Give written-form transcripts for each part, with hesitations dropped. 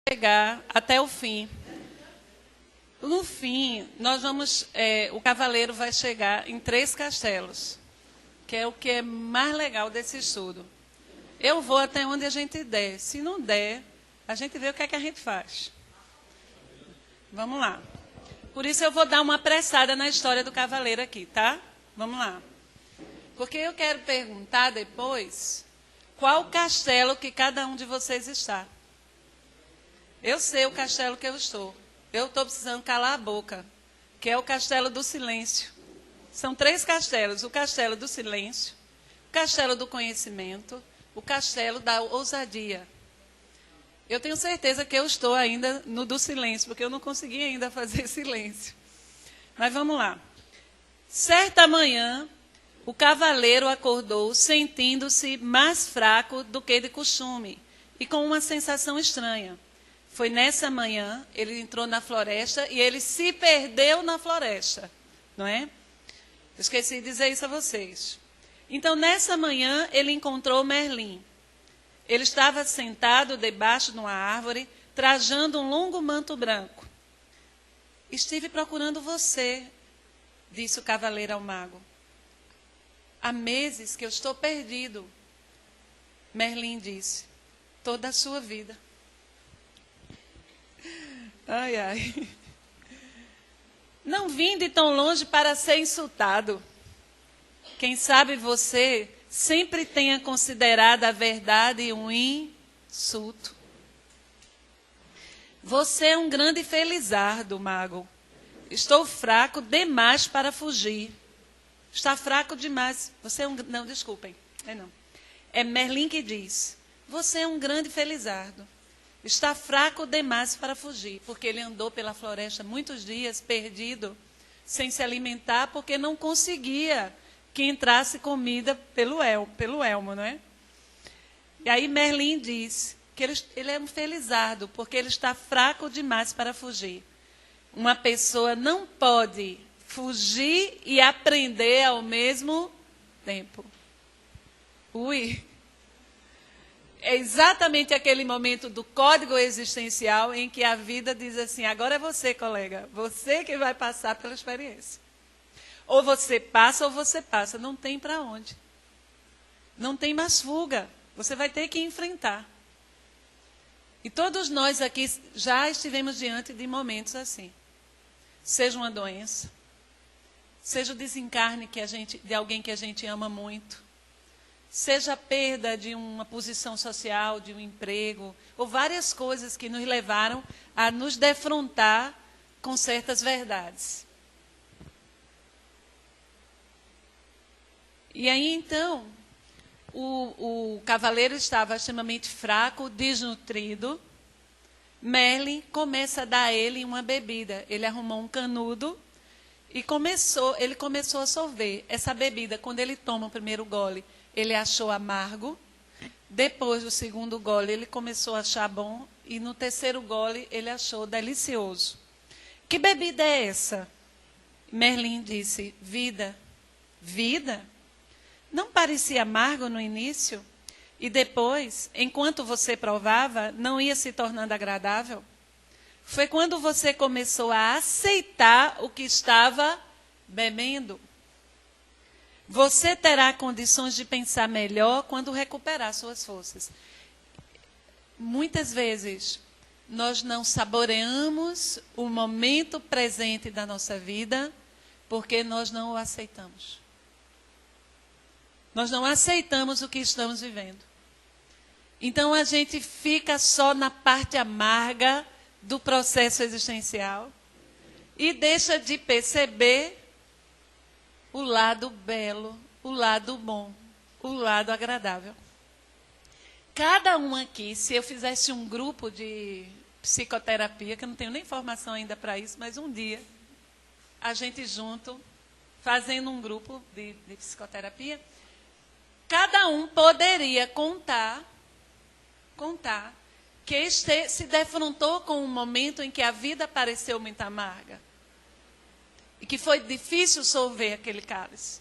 chegar até o fim. No fim, o cavaleiro vai chegar em 3 castelos, que é o que é mais legal desse estudo. Eu vou até onde a gente der. Se não der, a gente vê o que é que a gente faz. Vamos lá. Por isso eu vou dar uma apressada na história do cavaleiro aqui, tá? Vamos lá. Porque eu quero perguntar depois qual castelo que cada um de vocês está. Eu sei o castelo que eu estou. Eu estou precisando calar a boca, que é o castelo do silêncio. São 3 castelos: o castelo do silêncio, o castelo do conhecimento, o castelo da ousadia. Eu tenho certeza que eu estou ainda no do silêncio, porque eu não consegui ainda fazer silêncio. Mas vamos lá. Certa manhã, o cavaleiro acordou sentindo-se mais fraco do que de costume e com uma sensação estranha. Foi nessa manhã, ele entrou na floresta e ele se perdeu na floresta, não é? Eu esqueci de dizer isso a vocês. Então, nessa manhã, ele encontrou Merlin. Ele estava sentado debaixo de uma árvore, trajando um longo manto branco. Estive procurando você, disse o cavaleiro ao mago. Há meses que eu estou perdido. Merlin disse, toda a sua vida. Ai, ai. Não vim de tão longe para ser insultado. Quem sabe você sempre tenha considerado a verdade um insulto. Você é um grande felizardo, mago. Estou fraco demais para fugir. Está fraco demais. Você é um... Não, desculpem. Não. É Merlin que diz. Você é um grande felizardo. Está fraco demais para fugir, porque ele andou pela floresta muitos dias, perdido, sem se alimentar, porque não conseguia que entrasse comida pelo elmo, não é? E aí Merlin diz que ele é um felizardo, porque ele está fraco demais para fugir. Uma pessoa não pode fugir e aprender ao mesmo tempo. Ui! É exatamente aquele momento do código existencial em que a vida diz assim, agora é você, colega, você que vai passar pela experiência. Ou você passa, não tem para onde. Não tem mais fuga, você vai ter que enfrentar. E todos nós aqui já estivemos diante de momentos assim. Seja uma doença, seja o desencarne de alguém que a gente ama muito, seja a perda de uma posição social, de um emprego, ou várias coisas que nos levaram a nos defrontar com certas verdades. E aí, então, o cavaleiro estava extremamente fraco, desnutrido. Merlin começa a dar a ele uma bebida. Ele arrumou um canudo e ele começou a sorver. Essa bebida, quando ele toma o primeiro gole, ele achou amargo. Depois do segundo gole, ele começou a achar bom. E no terceiro gole, ele achou delicioso. Que bebida é essa? Merlin disse, vida. Vida? Não parecia amargo no início? E depois, enquanto você provava, não ia se tornando agradável? Foi quando você começou a aceitar o que estava bebendo. Você terá condições de pensar melhor quando recuperar suas forças. Muitas vezes, nós não saboreamos o momento presente da nossa vida porque nós não o aceitamos. Nós não aceitamos o que estamos vivendo. Então, a gente fica só na parte amarga do processo existencial e deixa de perceber o lado belo, o lado bom, o lado agradável. Cada um aqui, se eu fizesse um grupo de psicoterapia, que eu não tenho nem formação ainda para isso, mas um dia, a gente junto, fazendo um grupo de psicoterapia, cada um poderia contar que se defrontou com um momento em que a vida pareceu muito amarga. E que foi difícil sorver aquele cálice.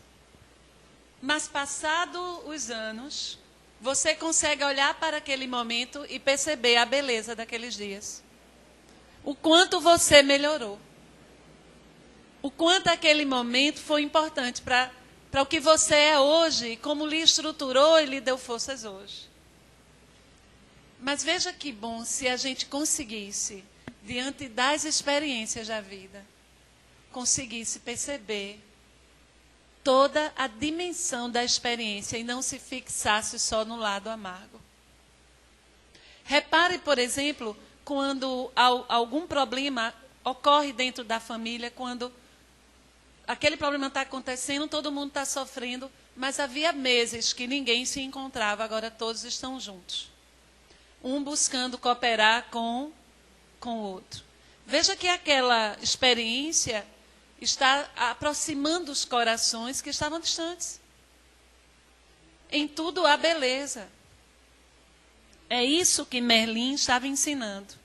Mas passados os anos, você consegue olhar para aquele momento e perceber a beleza daqueles dias. O quanto você melhorou. O quanto aquele momento foi importante para o que você é hoje, como lhe estruturou e lhe deu forças hoje. Mas veja que bom se a gente conseguisse, diante das experiências da vida, conseguisse perceber toda a dimensão da experiência e não se fixasse só no lado amargo. Repare, por exemplo, quando algum problema ocorre dentro da família, quando aquele problema está acontecendo, todo mundo está sofrendo, mas havia meses que ninguém se encontrava, agora todos estão juntos. Um buscando cooperar com o outro. Veja que aquela experiência está aproximando os corações que estavam distantes. Em tudo há beleza. É isso que Merlin estava ensinando.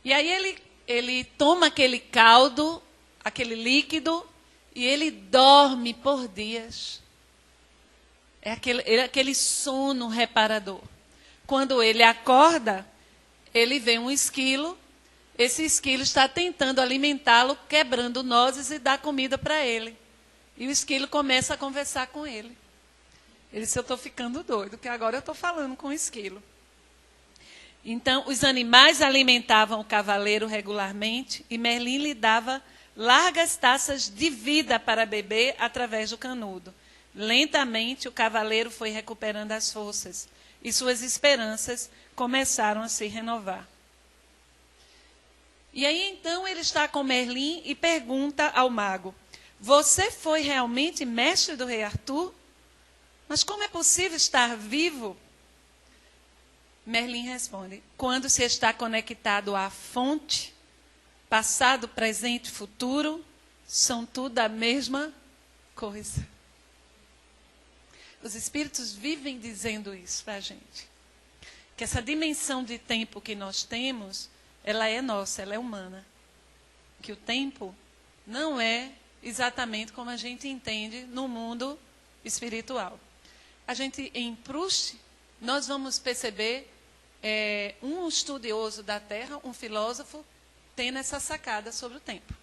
E aí ele toma aquele caldo, aquele líquido, e ele dorme por dias. É aquele sono reparador. Quando ele acorda, ele vê um esquilo. Esse esquilo está tentando alimentá-lo, quebrando nozes e dá comida para ele. E o esquilo começa a conversar com ele. Ele disse, eu estou ficando doido, que agora eu estou falando com o esquilo. Então, os animais alimentavam o cavaleiro regularmente e Merlin lhe dava largas taças de vida para beber através do canudo. Lentamente, o cavaleiro foi recuperando as forças e suas esperanças começaram a se renovar. E aí, então, ele está com Merlin e pergunta ao mago, você foi realmente mestre do rei Arthur? Mas como é possível estar vivo? Merlin responde, quando se está conectado à fonte, passado, presente e futuro, são tudo a mesma coisa. Os espíritos vivem dizendo isso para a gente. Que essa dimensão de tempo que nós temos, ela é nossa, ela é humana. Que o tempo não é exatamente como a gente entende no mundo espiritual. A gente, em Proust, nós vamos perceber um estudioso da Terra, um filósofo, tendo essa sacada sobre o tempo.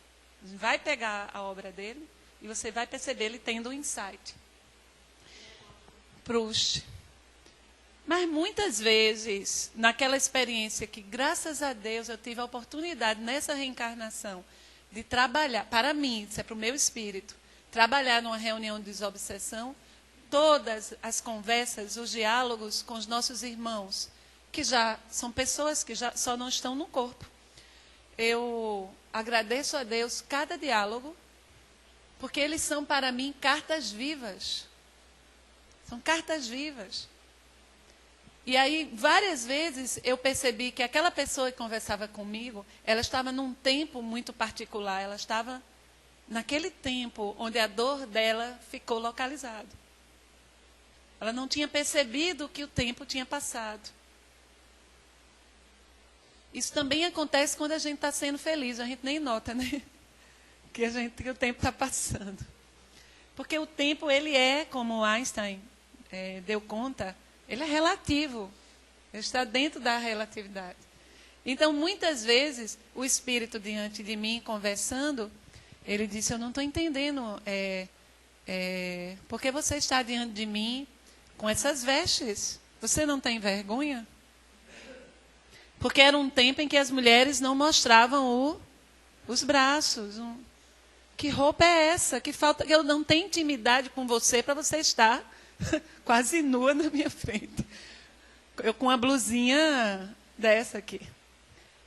Vai pegar a obra dele e você vai perceber ele tendo um insight. Proust. Mas muitas vezes, naquela experiência que, graças a Deus, eu tive a oportunidade, nessa reencarnação, de trabalhar, para mim, isso é para o meu espírito, trabalhar numa reunião de desobsessão, todas as conversas, os diálogos com os nossos irmãos, que já são pessoas que já só não estão no corpo. Eu agradeço a Deus cada diálogo, porque eles são para mim cartas vivas. São cartas vivas. E aí, várias vezes, eu percebi que aquela pessoa que conversava comigo, ela estava num tempo muito particular. Ela estava naquele tempo onde a dor dela ficou localizada. Ela não tinha percebido que o tempo tinha passado. Isso também acontece quando a gente está sendo feliz. A gente nem nota, né? Que o tempo está passando. Porque o tempo, ele é, como Einstein deu conta, ele é relativo. Ele está dentro da relatividade. Então, muitas vezes, o espírito diante de mim, conversando, ele disse, eu não estou entendendo porque você está diante de mim com essas vestes. Você não tem vergonha? Porque era um tempo em que as mulheres não mostravam os braços. Que roupa é essa? Que falta que eu não tenho intimidade com você para você estar quase nua na minha frente. Eu com uma blusinha dessa aqui.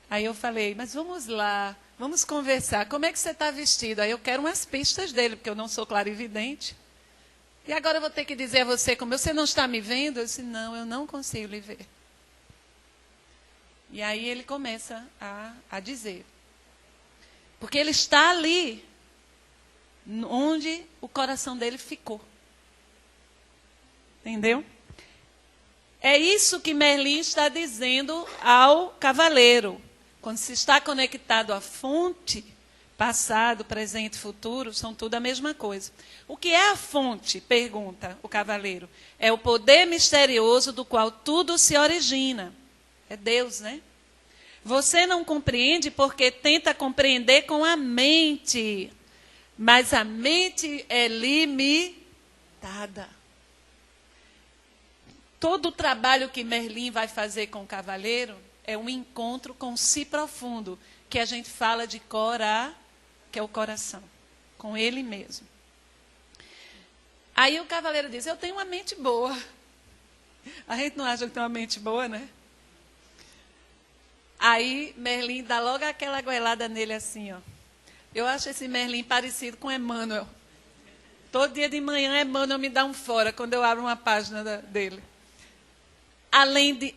Aí eu falei, mas vamos lá, vamos conversar. Como é que você está vestido? Aí eu quero umas pistas dele, porque eu não sou clarividente. E agora eu vou ter que dizer a você, como você não está me vendo? Eu disse, não, eu não consigo lhe ver. E aí ele começa a dizer. Porque ele está ali, onde o coração dele ficou. Entendeu? É isso que Merlin está dizendo ao cavaleiro. Quando se está conectado à fonte, passado, presente e futuro, são tudo a mesma coisa. O que é a fonte? Pergunta o cavaleiro. É o poder misterioso do qual tudo se origina. É Deus, né? Você não compreende porque tenta compreender com a mente. Mas a mente é limitada. Todo o trabalho que Merlin vai fazer com o cavaleiro é um encontro com o si profundo, que a gente fala de que é o coração, com ele mesmo. Aí o cavaleiro diz, eu tenho uma mente boa. A gente não acha que tem uma mente boa, né? Aí Merlin dá logo aquela goelada nele assim, ó. Eu acho esse Merlin parecido com Emmanuel. Todo dia de manhã Emmanuel me dá um fora quando eu abro uma página dele.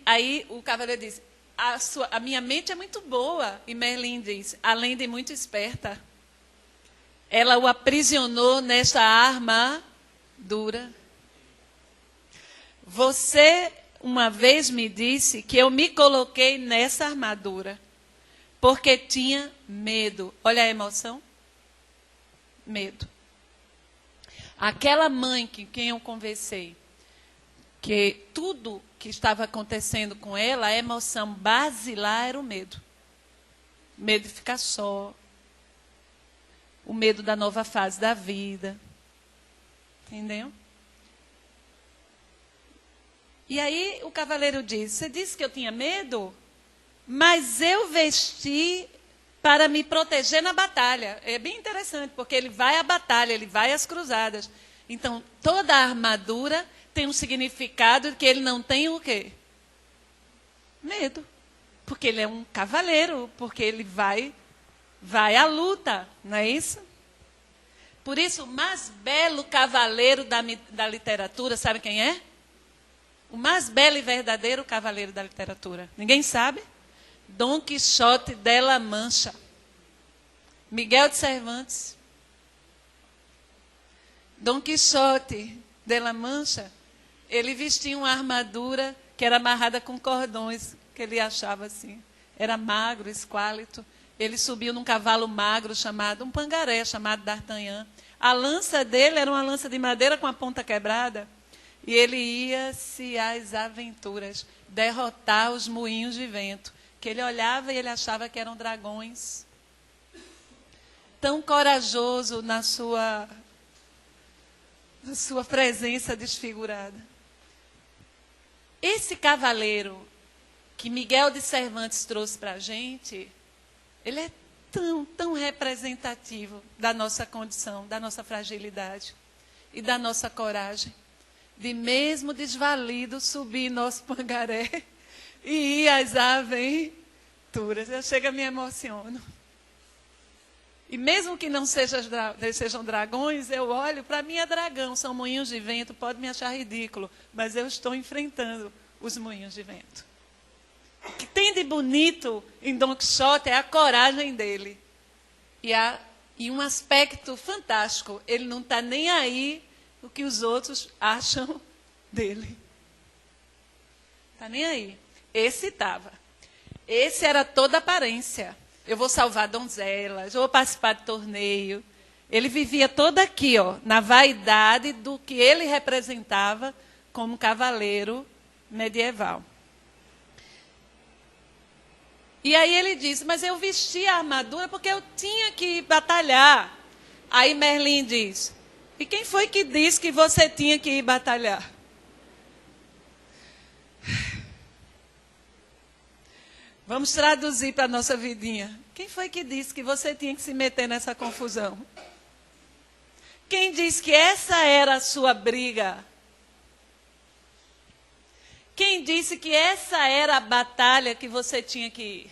Aí o cavaleiro diz, a minha mente é muito boa. E Merlin diz, além de muito esperta, ela o aprisionou nesta armadura. Você uma vez me disse que eu me coloquei nessa armadura porque tinha medo. Olha a emoção. Medo. Aquela mãe com quem eu conversei, que tudo que estava acontecendo com ela, a emoção basilar era o medo. Medo de ficar só. O medo da nova fase da vida. Entendeu? E aí o cavaleiro diz, você disse que eu tinha medo? Mas eu vesti para me proteger na batalha. É bem interessante, porque ele vai à batalha, ele vai às cruzadas. Então, toda a armadura tem um significado de que ele não tem o quê? Medo. Porque ele é um cavaleiro, porque ele vai à luta, não é isso? Por isso, o mais belo cavaleiro da literatura, sabe quem é? O mais belo e verdadeiro cavaleiro da literatura. Ninguém sabe? Dom Quixote de la Mancha. Miguel de Cervantes. Dom Quixote de la Mancha, ele vestia uma armadura que era amarrada com cordões, que ele achava assim. Era magro, esquálito. Ele subiu num cavalo magro um pangaré, chamado D'Artagnan. A lança dele era uma lança de madeira com a ponta quebrada. E ele ia-se às aventuras, derrotar os moinhos de vento. Que ele olhava e ele achava que eram dragões. Tão corajoso na sua presença desfigurada. Esse cavaleiro que Miguel de Cervantes trouxe para a gente, ele é tão representativo da nossa condição, da nossa fragilidade e da nossa coragem. De mesmo desvalido subir nosso pangaré e ir às aventuras. Eu chego a me emociono. E mesmo que não sejam dragões, eu olho, para mim é dragão, são moinhos de vento, pode me achar ridículo, mas eu estou enfrentando os moinhos de vento. O que tem de bonito em Dom Quixote é a coragem dele. E um aspecto fantástico, ele não está nem aí o que os outros acham dele. Está nem aí. Esse estava. Esse era toda a aparência. Eu vou salvar donzelas, eu vou participar de torneio. Ele vivia todo aqui, ó, na vaidade do que ele representava como cavaleiro medieval. E aí ele disse, mas eu vesti a armadura porque eu tinha que batalhar. Aí Merlin diz, e quem foi que disse que você tinha que ir batalhar? Vamos traduzir para a nossa vidinha. Quem foi que disse que você tinha que se meter nessa confusão? Quem disse que essa era a sua briga? Quem disse que essa era a batalha que você tinha que ir?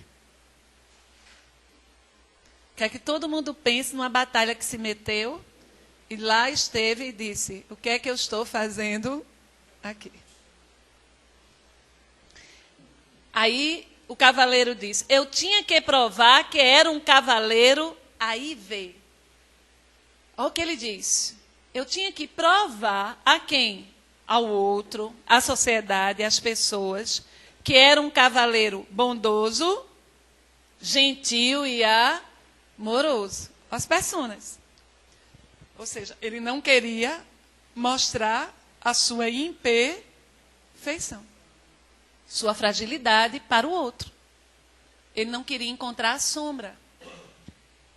Quer que todo mundo pense numa batalha que se meteu e lá esteve e disse, o que é que eu estou fazendo aqui? Aí o cavaleiro diz, eu tinha que provar que era um cavaleiro, aí vê. Olha o que ele diz. Eu tinha que provar a quem? Ao outro, à sociedade, às pessoas, que era um cavaleiro bondoso, gentil e amoroso. as pessoas. Ou seja, ele não queria mostrar a sua imperfeição, sua fragilidade para o outro. Ele não queria encontrar a sombra.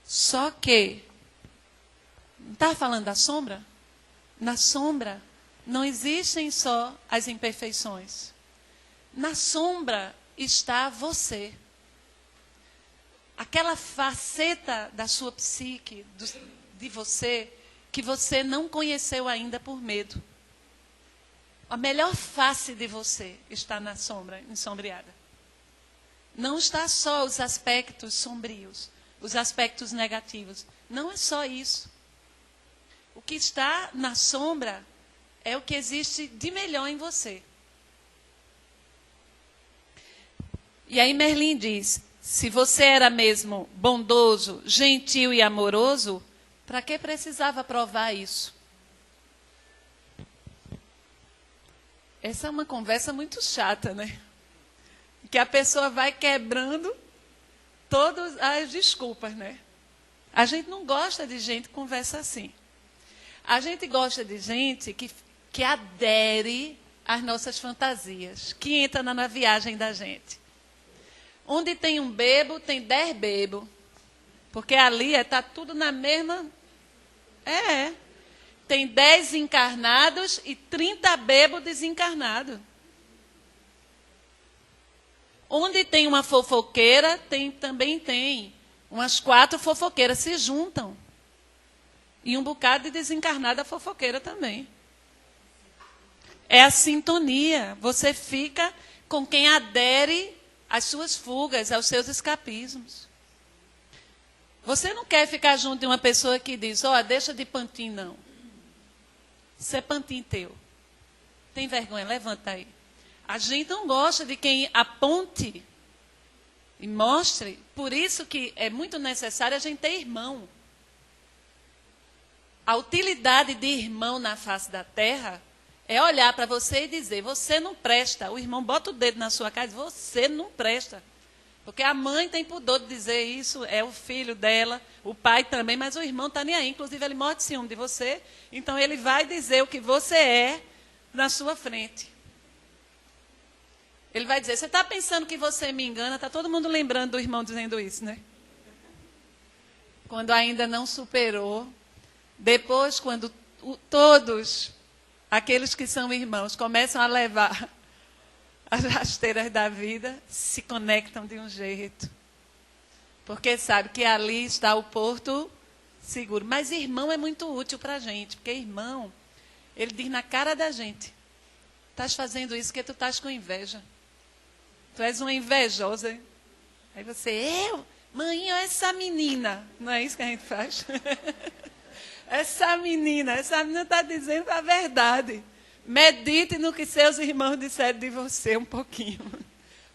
Só que, não está falando da sombra? Na sombra não existem só as imperfeições. Na sombra está você. Aquela faceta da sua psique, de você, que você não conheceu ainda por medo. A melhor face de você está na sombra, ensombreada. Não está só os aspectos sombrios, os aspectos negativos. Não é só isso. O que está na sombra é o que existe de melhor em você. E aí Merlin diz, se você era mesmo bondoso, gentil e amoroso, para que precisava provar isso? Essa é uma conversa muito chata, né? Que a pessoa vai quebrando todas as desculpas, né? A gente não gosta de gente que conversa assim. A gente gosta de gente que adere às nossas fantasias, que entra na viagem da gente. Onde tem um bebo, tem 10 bebos. Porque ali está tudo na mesma... Tem 10 encarnados e 30 bebos desencarnados. Onde tem uma fofoqueira, também tem. Umas 4 fofoqueiras se juntam. E um bocado de desencarnada fofoqueira também. É a sintonia. Você fica com quem adere às suas fugas, aos seus escapismos. Você não quer ficar junto de uma pessoa que diz, deixa de pantin, não. Isso é pantin teu. Tem vergonha? Levanta aí. A gente não gosta de quem aponte e mostre. Por isso que é muito necessário a gente ter irmão. A utilidade de irmão na face da terra é olhar para você e dizer, você não presta. O irmão bota o dedo na sua cara e diz, você não presta. Porque a mãe tem pudor de dizer isso, é o filho dela, o pai também, mas o irmão está nem aí. Inclusive, ele morre de ciúme de você, então ele vai dizer o que você é na sua frente. Ele vai dizer, você está pensando que você me engana? Está todo mundo lembrando do irmão dizendo isso, né? Quando ainda não superou. Depois, quando todos aqueles que são irmãos começam a levar as rasteiras da vida, se conectam de um jeito. Porque sabe que ali está o porto seguro. Mas irmão é muito útil para a gente, porque irmão, ele diz na cara da gente, estás fazendo isso porque tu estás com inveja. Tu és uma invejosa. Hein? Aí você, mãe, olha essa menina. Não é isso que a gente faz? Essa menina está dizendo a verdade. Medite no que seus irmãos disseram de você um pouquinho.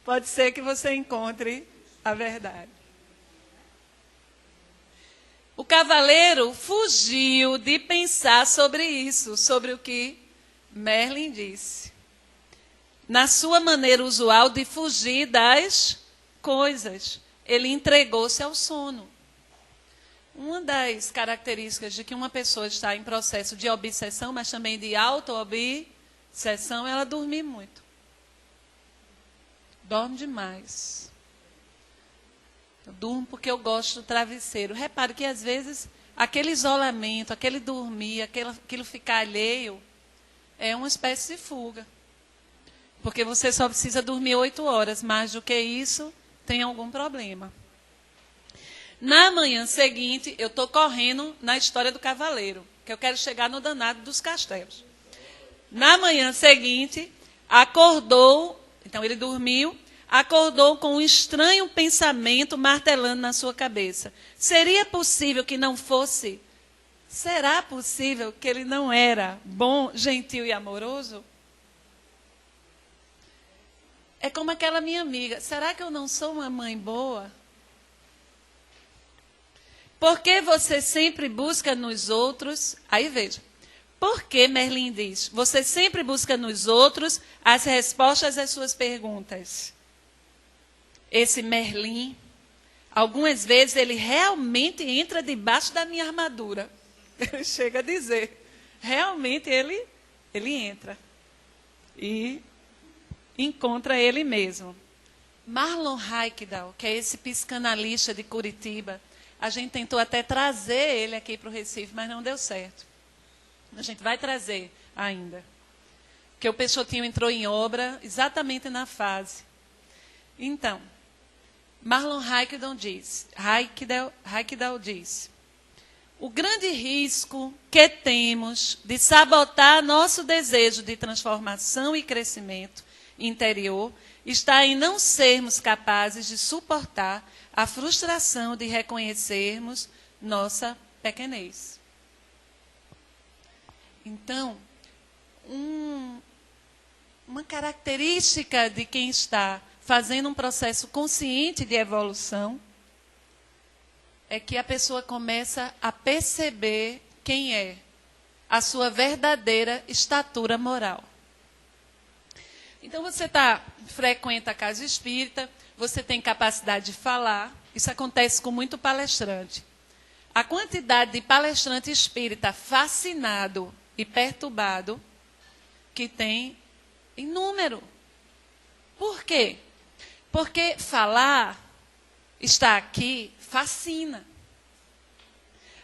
Pode ser que você encontre a verdade. O cavaleiro fugiu de pensar sobre isso, sobre o que Merlin disse. Na sua maneira usual de fugir das coisas, ele entregou-se ao sono. Uma das características de que uma pessoa está em processo de obsessão, mas também de auto-obsessão, é ela dormir muito. Dorme demais. Eu durmo porque eu gosto do travesseiro. Repare que, às vezes, aquele isolamento, aquele dormir, aquilo ficar alheio, é uma espécie de fuga. Porque você só precisa dormir 8 horas. Mais do que isso, tem algum problema. Na manhã seguinte, eu estou correndo na história do cavaleiro, que eu quero chegar no danado dos castelos. Na manhã seguinte, acordou, então ele dormiu, acordou com um estranho pensamento martelando na sua cabeça. Seria possível que não fosse? Será possível que ele não era bom, gentil e amoroso? É como aquela minha amiga, será que eu não sou uma mãe boa? Porque você sempre busca nos outros... Aí veja, por que Merlin diz? Você sempre busca nos outros as respostas às suas perguntas. Esse Merlin, Algumas vezes ele realmente entra debaixo da minha armadura. Ele chega a dizer, realmente ele entra. E encontra ele mesmo. Marlon Haikdal, que é esse psicanalista de Curitiba, a gente tentou até trazer ele aqui para o Recife, mas não deu certo. A gente vai trazer ainda. Porque o Peixotinho entrou em obra exatamente na fase. Então, Marlon Haikdal diz, o grande risco que temos de sabotar nosso desejo de transformação e crescimento interior está em não sermos capazes de suportar a frustração de reconhecermos nossa pequenez. Então, uma característica de quem está fazendo um processo consciente de evolução é que a pessoa começa a perceber quem é, a sua verdadeira estatura moral. Então, você frequenta a casa espírita, você tem capacidade de falar, isso acontece com muito palestrante. A quantidade de palestrante espírita fascinado e perturbado que tem em número. Por quê? Porque falar, estar aqui, fascina.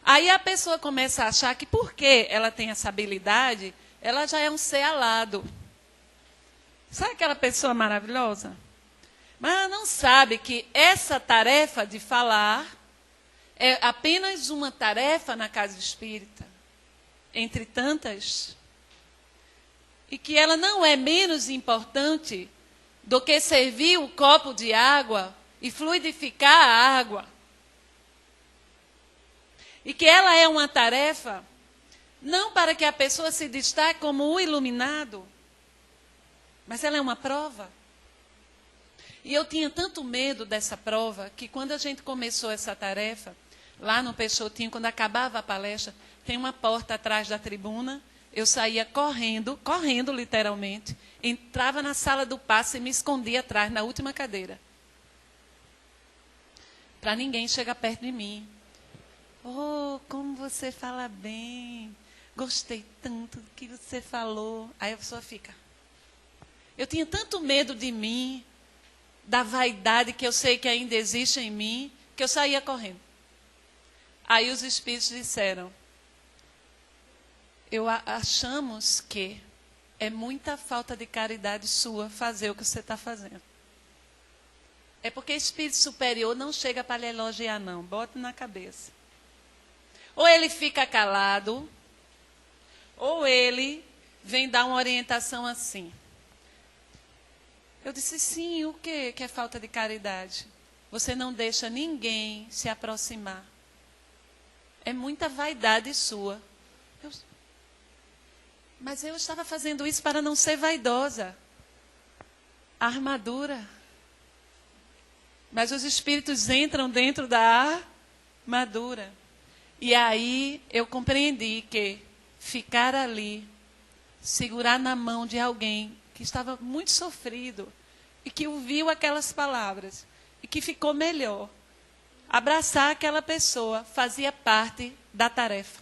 Aí a pessoa começa a achar que porque ela tem essa habilidade, ela já é um ser alado. Sabe aquela pessoa maravilhosa? Mas ela não sabe que essa tarefa de falar é apenas uma tarefa na casa espírita, entre tantas, e que ela não é menos importante do que servir o copo de água e fluidificar a água. E que ela é uma tarefa não para que a pessoa se destaque como o iluminado, mas ela é uma prova. E eu tinha tanto medo dessa prova, que quando a gente começou essa tarefa, lá no Peixotinho, quando acabava a palestra, tem uma porta atrás da tribuna, eu saía correndo literalmente, entrava na sala do passe e me escondia atrás, na última cadeira. Para ninguém chegar perto de mim. Oh, como você fala bem, gostei tanto do que você falou. Aí a pessoa fica... Eu tinha tanto medo de mim, da vaidade que eu sei que ainda existe em mim, que eu saía correndo. Aí os espíritos disseram, achamos que é muita falta de caridade sua fazer o que você está fazendo. É porque espírito superior não chega para lhe elogiar, não. Bota na cabeça. Ou ele fica calado, ou ele vem dar uma orientação assim. Eu disse, sim, o quê que é falta de caridade? Você não deixa ninguém se aproximar. É muita vaidade sua. Mas eu estava fazendo isso para não ser vaidosa. A armadura. Mas os espíritos entram dentro da armadura. E aí eu compreendi que ficar ali, segurar na mão de alguém que estava muito sofrido e que ouviu aquelas palavras e que ficou melhor. Abraçar aquela pessoa fazia parte da tarefa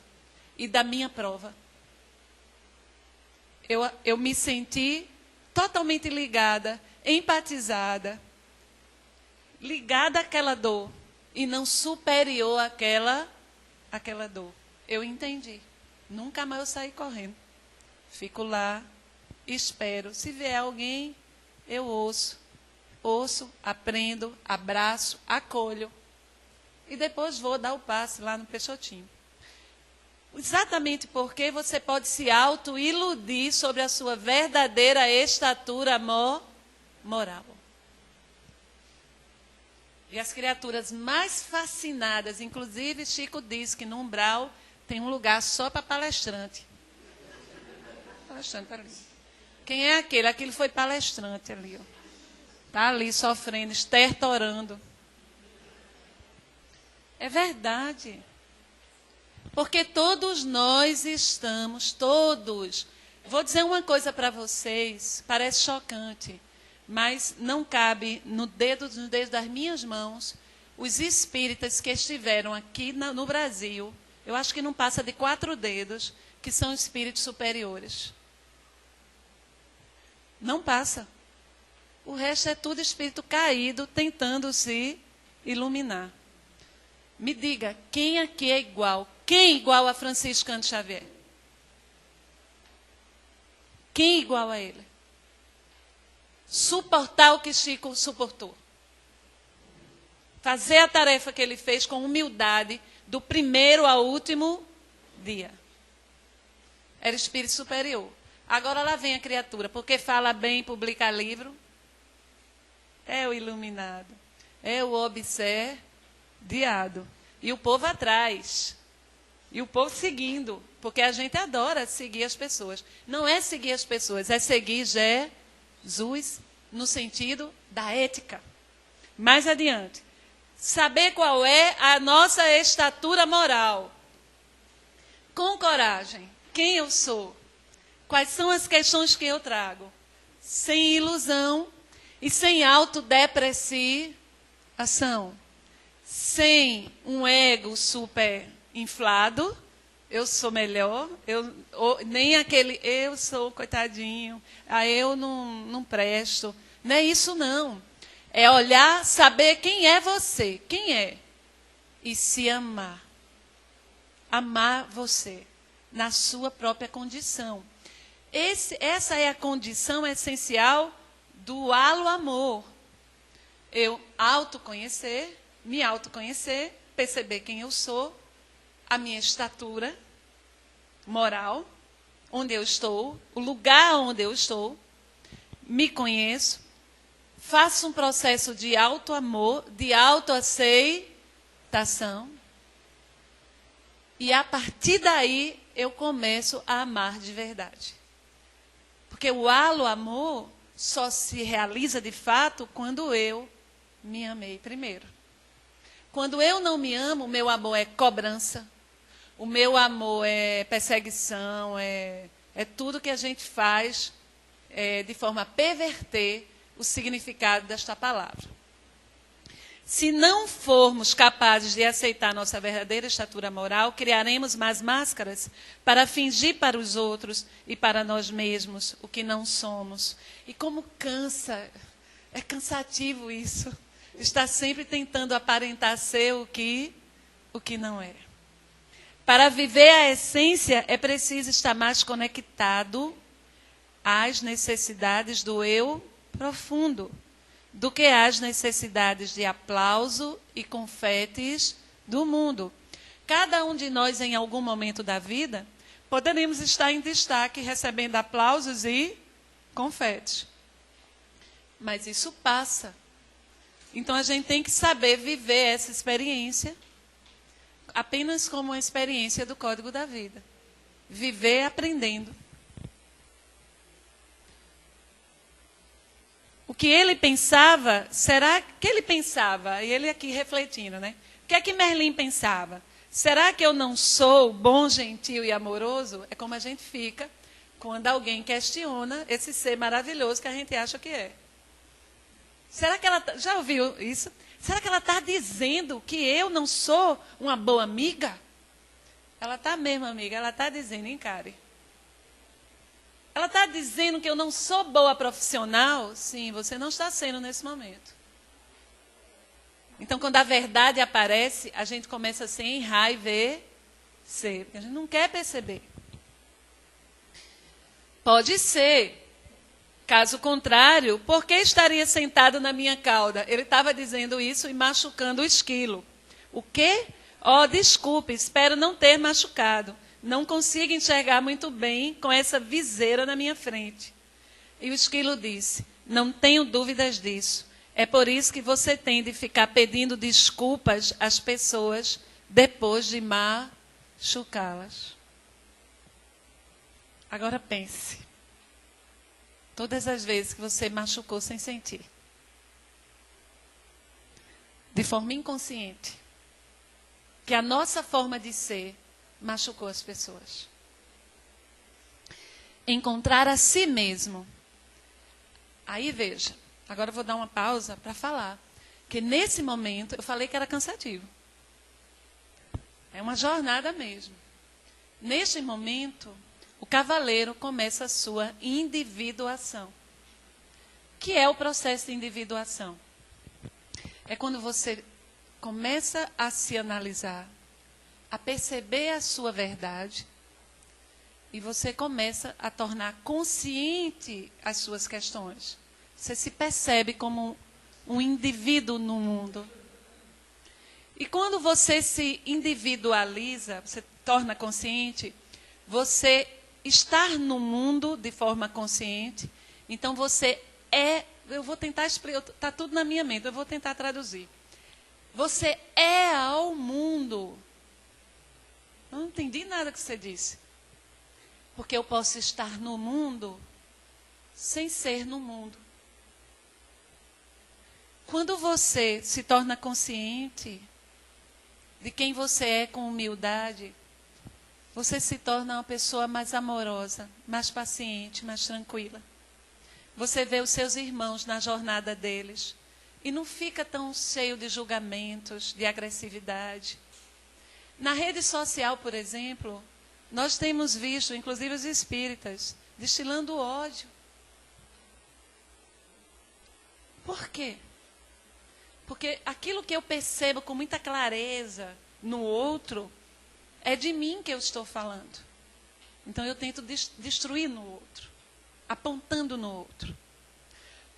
e da minha prova. Eu me senti totalmente ligada, empatizada, ligada àquela dor e não superior àquela dor. Eu entendi. Nunca mais eu saí correndo. Fico lá, espero. Se vier alguém, eu ouço. Ouço, aprendo, abraço, acolho. E depois vou dar o passe lá no Peixotinho. Exatamente porque você pode se auto-iludir sobre a sua verdadeira estatura moral. E as criaturas mais fascinadas, inclusive Chico diz que no umbral tem um lugar só para palestrante. Palestrante, tá ali. Quem é aquele? Aquele foi palestrante ali. Está ali sofrendo, estertorando. É verdade. Porque todos nós estamos, todos. Vou dizer uma coisa para vocês, parece chocante, mas não cabe nos dedos das minhas mãos os espíritas que estiveram aqui no Brasil, eu acho que não passa de 4 dedos, que são espíritos superiores. Não passa. O resto é tudo espírito caído, tentando se iluminar. Me diga, quem aqui é igual? Quem é igual a Francisco Cândido Xavier? Quem é igual a ele? Suportar o que Chico suportou. Fazer a tarefa que ele fez com humildade, do primeiro ao último dia. Era espírito superior. Agora lá vem a criatura, porque fala bem, publica livro. É o iluminado. É o obsediado. E o povo atrás. E o povo seguindo. Porque a gente adora seguir as pessoas. Não é seguir as pessoas, é seguir Jesus no sentido da ética. Mais adiante. Saber qual é a nossa estatura moral. Com coragem. Quem eu sou? Quais são as questões que eu trago? Sem ilusão e sem autodepreciação. Sem um ego super inflado. Eu sou melhor. Nem aquele eu sou coitadinho. Eu não presto. Não é isso não. É olhar, saber quem é você. Quem é? E se amar. Amar você. Na sua própria condição. Essa é a condição essencial do halo amor. Eu me autoconhecer, perceber quem eu sou, a minha estatura moral, onde eu estou, o lugar onde eu estou, me conheço, faço um processo de autoamor, de autoaceitação, e a partir daí eu começo a amar de verdade. Porque o halo amor só se realiza de fato quando eu me amei primeiro. Quando eu não me amo, o meu amor é cobrança, o meu amor é perseguição, é tudo que a gente faz de forma a perverter o significado desta palavra. Se não formos capazes de aceitar nossa verdadeira estatura moral, criaremos mais máscaras para fingir para os outros e para nós mesmos o que não somos. E como cansa, é cansativo isso. Está sempre tentando aparentar ser o que não é. Para viver a essência, é preciso estar mais conectado às necessidades do eu profundo, do que às necessidades de aplauso e confetes do mundo. Cada um de nós, em algum momento da vida, poderemos estar em destaque, recebendo aplausos e confetes. Mas isso passa. Então, a gente tem que saber viver essa experiência apenas como uma experiência do código da vida. Viver aprendendo. O que ele pensava, será que ele pensava? E ele aqui refletindo, né? O que é que Merlin pensava? Será que eu não sou bom, gentil e amoroso? É como a gente fica quando alguém questiona esse ser maravilhoso que a gente acha que é. Será que ela... Já ouviu isso? Será que ela está dizendo que eu não sou uma boa amiga? Ela está mesmo, amiga. Ela está dizendo, encare. Ela está dizendo que eu não sou boa profissional? Sim, você não está sendo nesse momento. Então, quando a verdade aparece, a gente começa a se enraivecer, porque a gente não quer perceber. Pode ser. Caso contrário, por que estaria sentado na minha cauda? Ele estava dizendo isso e machucando o esquilo. O quê? Desculpe, espero não ter machucado. Não consigo enxergar muito bem com essa viseira na minha frente. E o esquilo disse, não tenho dúvidas disso. É por isso que você tem de ficar pedindo desculpas às pessoas depois de machucá-las. Agora pense. Todas as vezes que você machucou sem sentir. De forma inconsciente. Que a nossa forma de ser machucou as pessoas. Encontrar a si mesmo. Aí veja, agora eu vou dar uma pausa para falar. Porque nesse momento, eu falei que era cansativo. É uma jornada mesmo. Neste momento, o cavaleiro começa a sua individuação. Que é o processo de individuação? É quando você começa a se analisar, a perceber a sua verdade, e você começa a tornar consciente as suas questões. Você se percebe como um indivíduo no mundo. E quando você se individualiza, você torna consciente, você estar no mundo de forma consciente, então você eu vou tentar explicar, está tudo na minha mente, eu vou tentar traduzir. Você é ao mundo. Eu não entendi nada que você disse. Porque eu posso estar no mundo sem ser no mundo. Quando você se torna consciente de quem você é com humildade, você se torna uma pessoa mais amorosa, mais paciente, mais tranquila. Você vê os seus irmãos na jornada deles e não fica tão cheio de julgamentos, de agressividade. Na rede social, por exemplo, nós temos visto, inclusive os espíritas, destilando ódio. Por quê? Porque aquilo que eu percebo com muita clareza no outro, é de mim que eu estou falando. Então eu tento destruir no outro, apontando no outro.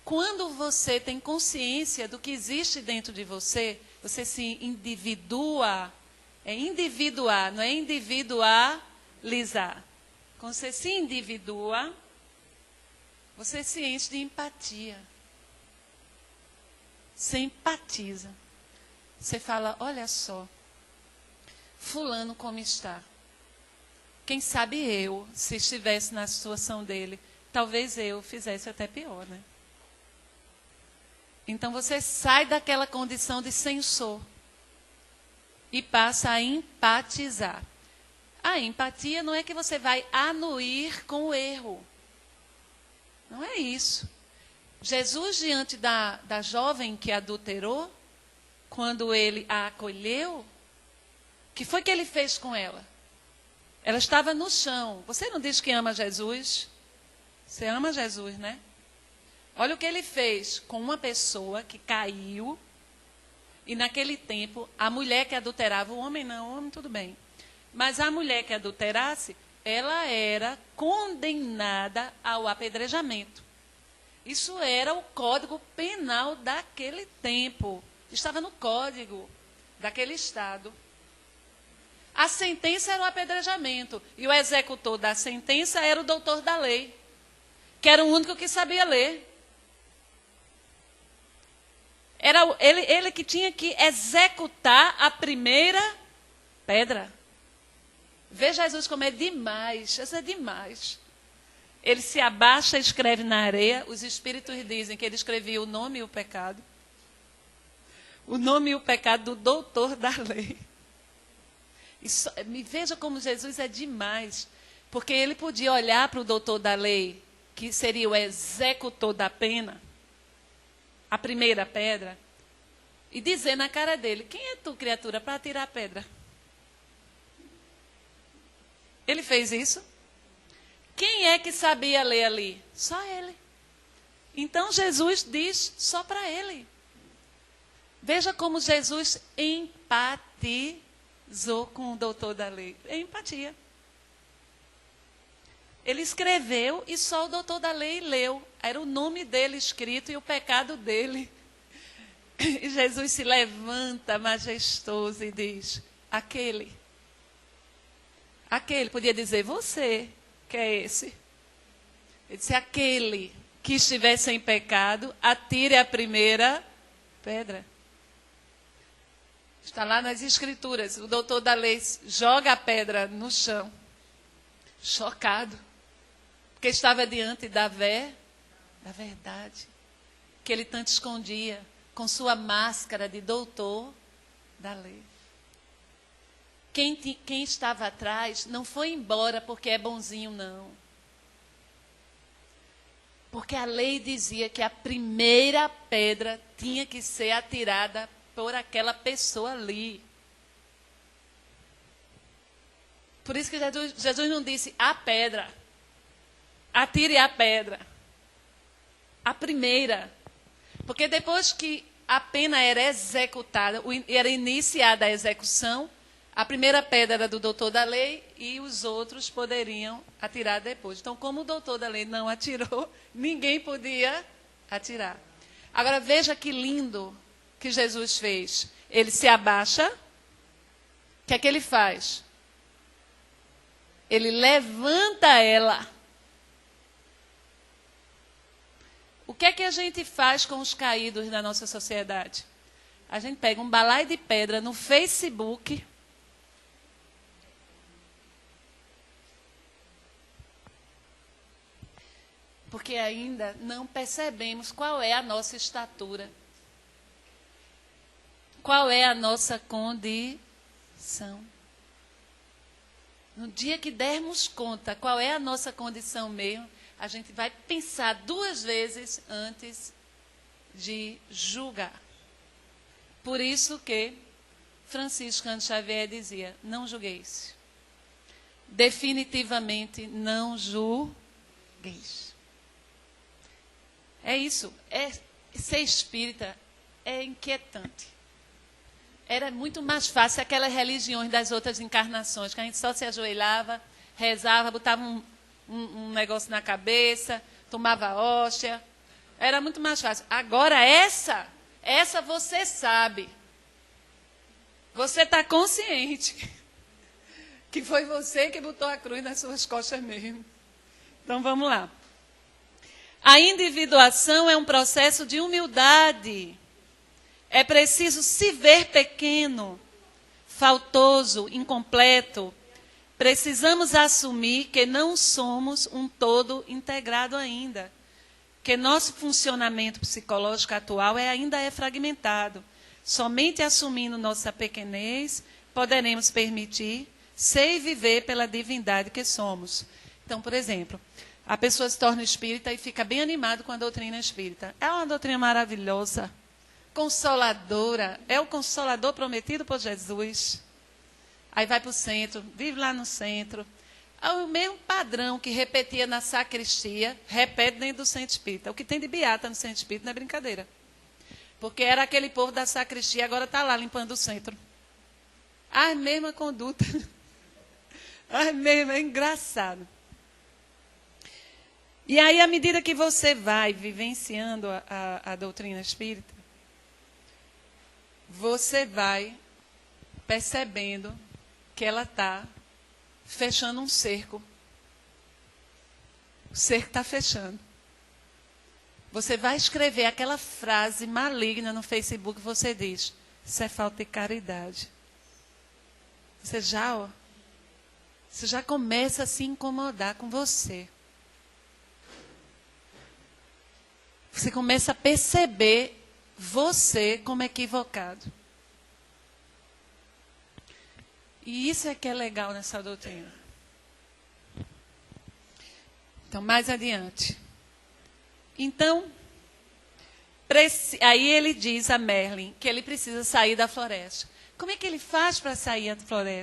Quando você tem consciência do que existe dentro de você, você se individua. É individuar, não é individualizar. Quando você se individua, você se enche de empatia. Você empatiza. Você fala, olha só, fulano como está. Quem sabe eu, se estivesse na situação dele, talvez eu fizesse até pior, né? Então você sai daquela condição de censor e passa a empatizar. A empatia não é que você vai anuir com o erro. Não é isso. Jesus, diante da jovem que adulterou, quando ele a acolheu, o que foi que ele fez com ela? Ela estava no chão. Você não diz que ama Jesus? Você ama Jesus, né? Olha o que ele fez com uma pessoa que caiu. E naquele tempo, a mulher que adulterava, o homem não, o homem tudo bem. Mas a mulher que adulterasse, ela era condenada ao apedrejamento. Isso era o código penal daquele tempo. Estava no código daquele estado. A sentença era o apedrejamento. E o executor da sentença era o doutor da lei, que era o único que sabia ler. Era ele que tinha que executar a primeira pedra. Vê Jesus como é demais. Isso é demais. Ele se abaixa e escreve na areia. Os espíritos dizem que ele escrevia o nome e o pecado. O nome e o pecado do doutor da lei. Me veja como Jesus é demais. Porque ele podia olhar para o doutor da lei, que seria o executor da pena, a primeira pedra, e dizer na cara dele, quem é tu, criatura, para tirar a pedra? Ele fez isso? Quem é que sabia ler ali? Só ele. Então Jesus diz só para ele. Veja como Jesus empatizou com o doutor da lei. É empatia. Ele escreveu e só o doutor da lei leu. Era o nome dele escrito e o pecado dele. E Jesus se levanta majestoso e diz, aquele, podia dizer, você, que é esse. Ele disse, aquele que estiver sem pecado, atire a primeira pedra. Está lá nas escrituras, o doutor da lei joga a pedra no chão, chocado, porque estava diante da verdade, que ele tanto escondia, com sua máscara de doutor da lei. Quem estava atrás não foi embora porque é bonzinho, não. Porque a lei dizia que a primeira pedra tinha que ser atirada por aquela pessoa ali. Por isso que Jesus não disse a pedra. Atire a pedra. A primeira. Porque depois que a pena era executada, era iniciada a execução, a primeira pedra era do doutor da lei e os outros poderiam atirar depois. Então, como o doutor da lei não atirou, ninguém podia atirar. Agora, veja que lindo que Jesus fez. Ele se abaixa. O que é que ele faz? Ele levanta ela. O que é que a gente faz com os caídos da nossa sociedade? A gente pega um balaio de pedra no Facebook. Porque ainda não percebemos qual é a nossa estatura. Qual é a nossa condição. No dia que dermos conta qual é a nossa condição mesmo, a gente vai pensar 2 vezes antes de julgar. Por isso que Francisco Cândido Xavier dizia, não julgueis. Definitivamente não julgueis. É isso. Ser espírita é inquietante. Era muito mais fácil aquelas religiões das outras encarnações, que a gente só se ajoelhava, rezava, botava um negócio na cabeça, tomava hóstia. Era muito mais fácil. Agora essa você sabe. Você está consciente que foi você que botou a cruz nas suas costas mesmo. Então vamos lá. A individuação é um processo de humildade. É preciso se ver pequeno, faltoso, incompleto. Precisamos assumir que não somos um todo integrado ainda. Que nosso funcionamento psicológico atual ainda é fragmentado. Somente assumindo nossa pequenez, poderemos permitir ser e viver pela divindade que somos. Então, por exemplo, a pessoa se torna espírita e fica bem animado com a doutrina espírita. É uma doutrina maravilhosa, consoladora. É o consolador prometido por Jesus. Aí vai para o centro, vive lá no centro. É o mesmo padrão que repetia na sacristia, repete dentro do centro espírita. O que tem de beata no centro espírita não é brincadeira. Porque era aquele povo da sacristia, agora está lá limpando o centro. A mesma conduta. A mesma, é engraçado. E aí, à medida que você vai vivenciando a doutrina espírita, você vai percebendo que ela está fechando um cerco. O cerco está fechando. Você vai escrever aquela frase maligna no Facebook, você diz, isso é falta de caridade. Você já começa a se incomodar com você. Você começa a perceber você como equivocado. E isso é que é legal nessa doutrina. Então, mais adiante. Então, aí ele diz a Merlin que ele precisa sair da floresta. Como é que ele faz para sair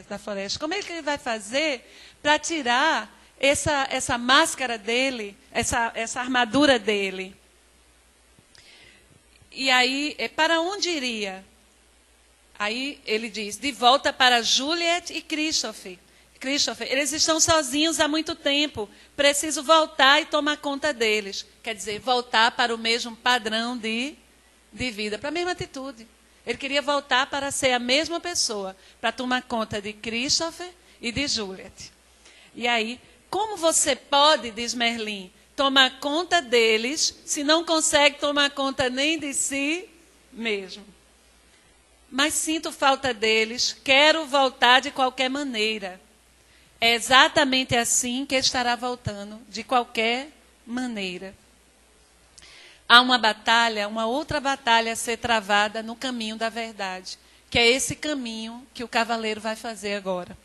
da floresta? Como é que ele vai fazer para tirar essa máscara dele, essa armadura dele? E aí, para onde iria? Aí ele diz, de volta para Juliet e Christopher. Eles estão sozinhos há muito tempo. Preciso voltar e tomar conta deles. Quer dizer, voltar para o mesmo padrão de vida, para a mesma atitude. Ele queria voltar para ser a mesma pessoa, para tomar conta de Christopher e de Juliet. E aí, como você pode, diz Merlin, tomar conta deles se não consegue tomar conta nem de si mesmo? Mas sinto falta deles, quero voltar de qualquer maneira. É exatamente assim que estará voltando, de qualquer maneira. Há uma outra batalha a ser travada no caminho da verdade, que é esse caminho que o cavaleiro vai fazer agora.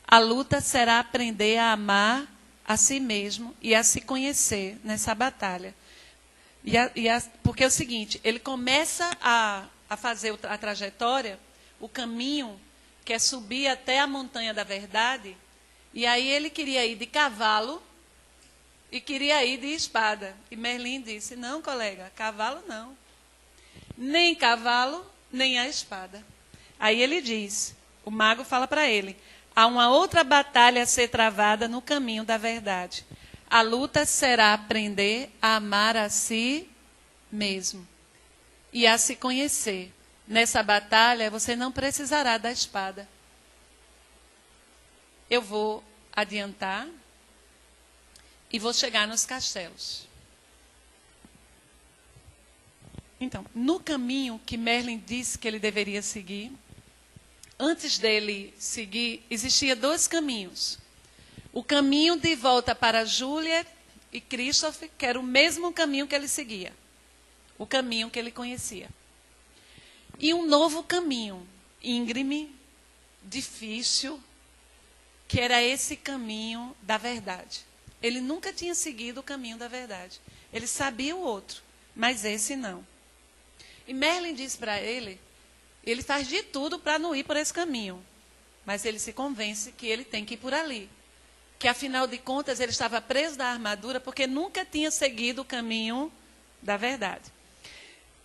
A luta será aprender a amar a si mesmo e a se conhecer nessa batalha. Porque é o seguinte, ele começa a fazer a trajetória, o caminho, que é subir até a montanha da verdade, e aí ele queria ir de cavalo e queria ir de espada. E Merlin disse, não, colega, cavalo não. Nem cavalo, nem a espada. Aí ele diz, o mago fala para ele, há uma outra batalha a ser travada no caminho da verdade. A luta será aprender a amar a si mesmo e a se conhecer. Nessa batalha, você não precisará da espada. Eu vou adiantar e vou chegar nos castelos. Então, no caminho que Merlin disse que ele deveria seguir, antes dele seguir, existia dois caminhos. O caminho de volta para Juliet e Christophe, que era o mesmo caminho que ele seguia. O caminho que ele conhecia. E um novo caminho, íngreme, difícil, que era esse caminho da verdade. Ele nunca tinha seguido o caminho da verdade. Ele sabia o outro, mas esse não. E Merlin disse para ele, ele faz de tudo para não ir por esse caminho. Mas ele se convence que ele tem que ir por ali. Que afinal de contas ele estava preso da armadura porque nunca tinha seguido o caminho da verdade.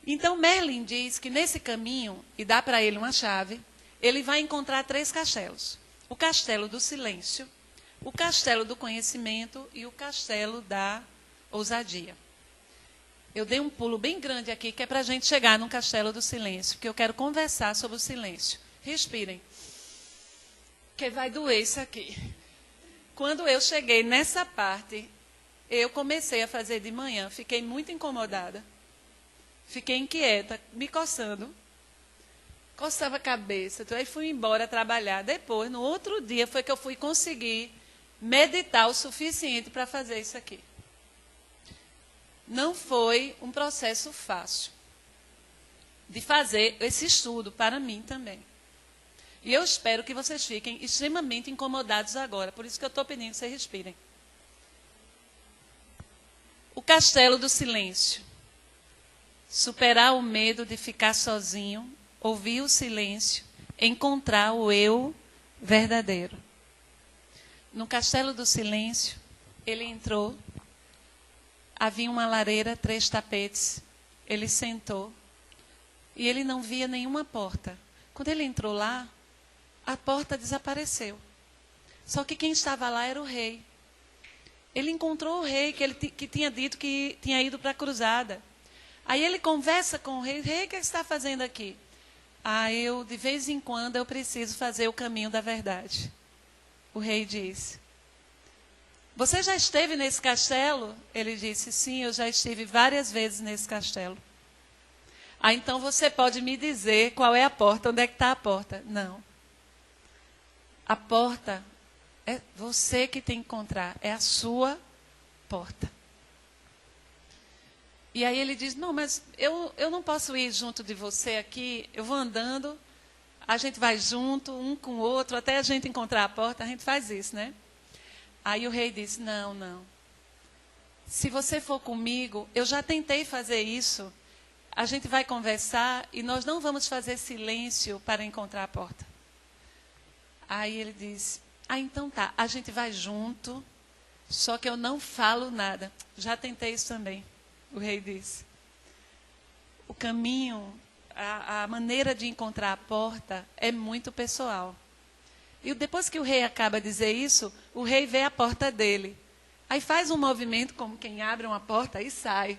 Então Merlin diz que nesse caminho, e dá para ele uma chave, ele vai encontrar 3 castelos. O castelo do silêncio, o castelo do conhecimento e o castelo da ousadia. Eu dei um pulo bem grande aqui, que é para a gente chegar no castelo do silêncio, porque eu quero conversar sobre o silêncio. Respirem, que vai doer isso aqui. Quando eu cheguei nessa parte, eu comecei a fazer de manhã, fiquei muito incomodada, fiquei inquieta, me coçando, coçava a cabeça, aí fui embora trabalhar. Depois, no outro dia, foi que eu fui conseguir meditar o suficiente para fazer isso aqui. Não foi um processo fácil de fazer esse estudo para mim também. E eu espero que vocês fiquem extremamente incomodados agora, por isso que eu estou pedindo que vocês respirem. O castelo do silêncio. Superar o medo de ficar sozinho, ouvir o silêncio, encontrar o eu verdadeiro. No castelo do silêncio, ele entrou. Havia uma lareira, 3 tapetes. Ele sentou e ele não via nenhuma porta. Quando ele entrou lá, a porta desapareceu. Só que quem estava lá era o rei. Ele encontrou o rei que tinha dito que tinha ido para a cruzada. Aí ele conversa com o rei. Rei, o que você está fazendo aqui? De vez em quando, eu preciso fazer o caminho da verdade. O rei disse. Você já esteve nesse castelo? Ele disse, sim, eu já estive várias vezes nesse castelo. Então você pode me dizer qual é a porta, onde é que está a porta? Não. A porta é você que tem que encontrar, é a sua porta. E aí ele diz, não, mas eu não posso ir junto de você aqui, eu vou andando, a gente vai junto, um com o outro, até a gente encontrar a porta, a gente faz isso, né? Aí o rei disse, não. Se você for comigo, eu já tentei fazer isso. A gente vai conversar e nós não vamos fazer silêncio para encontrar a porta. Aí ele disse, então tá, a gente vai junto, só que eu não falo nada. Já tentei isso também, o rei disse. O caminho, a maneira de encontrar a porta é muito pessoal. E depois que o rei acaba de dizer isso, o rei vê a porta dele. Aí faz um movimento como quem abre uma porta e sai.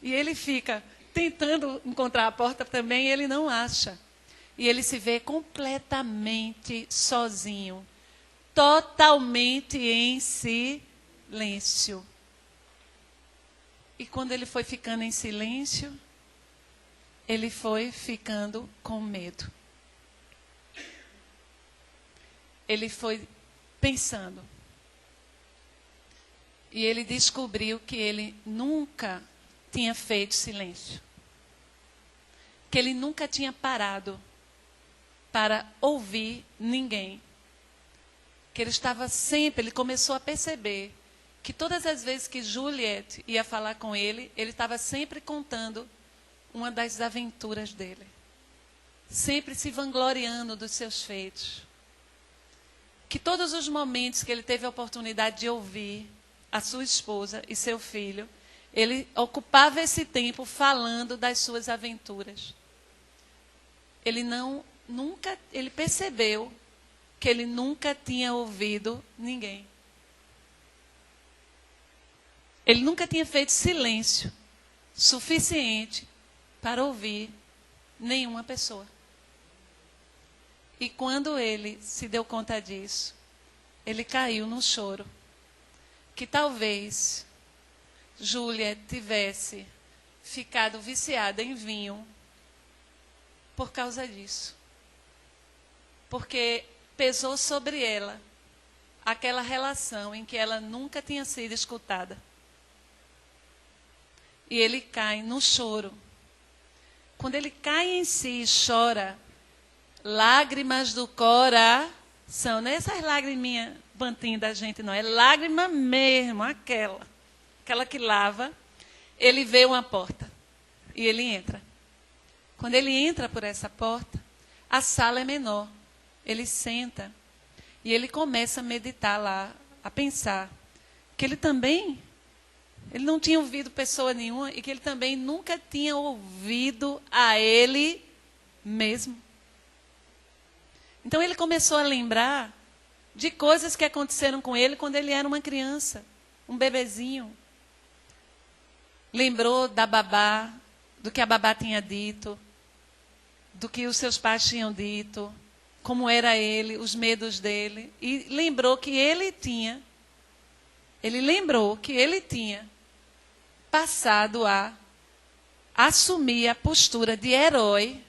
E ele fica tentando encontrar a porta também e ele não acha. E ele se vê completamente sozinho. Totalmente em silêncio. E quando ele foi ficando em silêncio, ele foi ficando com medo. Ele foi pensando. E ele descobriu que ele nunca tinha feito silêncio. Que ele nunca tinha parado para ouvir ninguém. Que ele estava sempre, ele começou a perceber que todas as vezes que Juliette ia falar com ele estava sempre contando uma das aventuras dele. Sempre se vangloriando dos seus feitos. Que todos os momentos que ele teve a oportunidade de ouvir a sua esposa e seu filho, ele ocupava esse tempo falando das suas aventuras. Ele percebeu que ele nunca tinha ouvido ninguém. Ele nunca tinha feito silêncio suficiente para ouvir nenhuma pessoa. E quando ele se deu conta disso, ele caiu num choro. Que talvez Júlia tivesse ficado viciada em vinho por causa disso. Porque pesou sobre ela aquela relação em que ela nunca tinha sido escutada. E ele cai no choro. Quando ele cai em si e chora, lágrimas do coração, não é essas lagriminhas bantinhas da gente, não. É lágrima mesmo, aquela que lava. Ele vê uma porta e ele entra. Quando ele entra por essa porta, a sala é menor. Ele senta e ele começa a meditar lá, a pensar que ele não tinha ouvido pessoa nenhuma e que ele também nunca tinha ouvido a ele mesmo. Então ele começou a lembrar de coisas que aconteceram com ele quando ele era uma criança, um bebezinho. Lembrou da babá, do que a babá tinha dito, do que os seus pais tinham dito, como era ele, os medos dele. E lembrou que ele tinha passado a assumir a postura de herói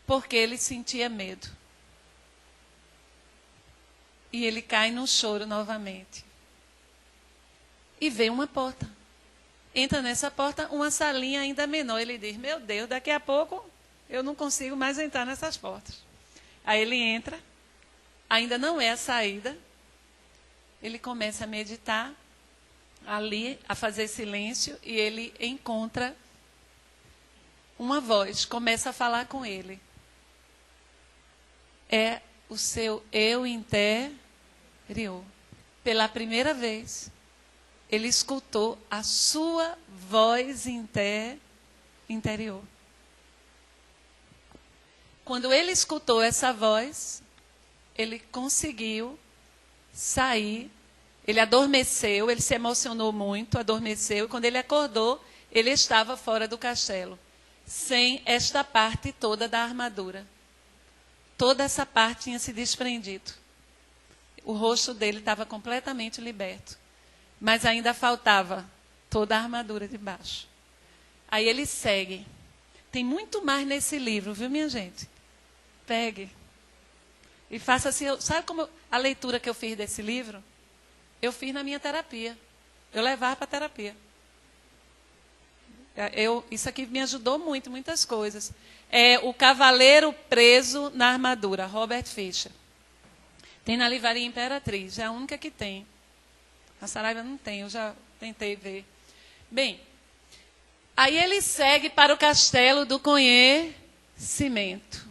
porque ele sentia medo. E ele cai no choro novamente. E vê uma porta. Entra nessa porta uma salinha ainda menor. Ele diz, meu Deus, daqui a pouco eu não consigo mais entrar nessas portas. Aí ele entra, ainda não é a saída. Ele começa a meditar ali, a fazer silêncio, e ele encontra uma voz, começa a falar com ele. É o seu eu interior. Pela primeira vez, ele escutou a sua voz interior. Quando ele escutou essa voz, ele conseguiu sair. Ele adormeceu, ele se emocionou muito, adormeceu. E quando ele acordou, ele estava fora do castelo, sem esta parte toda da armadura. Toda essa parte tinha se desprendido. O rosto dele estava completamente liberto. Mas ainda faltava toda a armadura de baixo. Aí ele segue. Tem muito mais nesse livro, viu, minha gente? Pegue. E faça assim. Sabe como a leitura que eu fiz desse livro? Eu fiz na minha terapia. Eu levava para a terapia. Isso aqui me ajudou muito, muitas coisas. É O Cavaleiro Preso na Armadura, Robert Fisher. Tem na Livraria Imperatriz, é a única que tem. A Saraiva não tem, eu já tentei ver. Bem, aí ele segue para o Castelo do Conhecimento.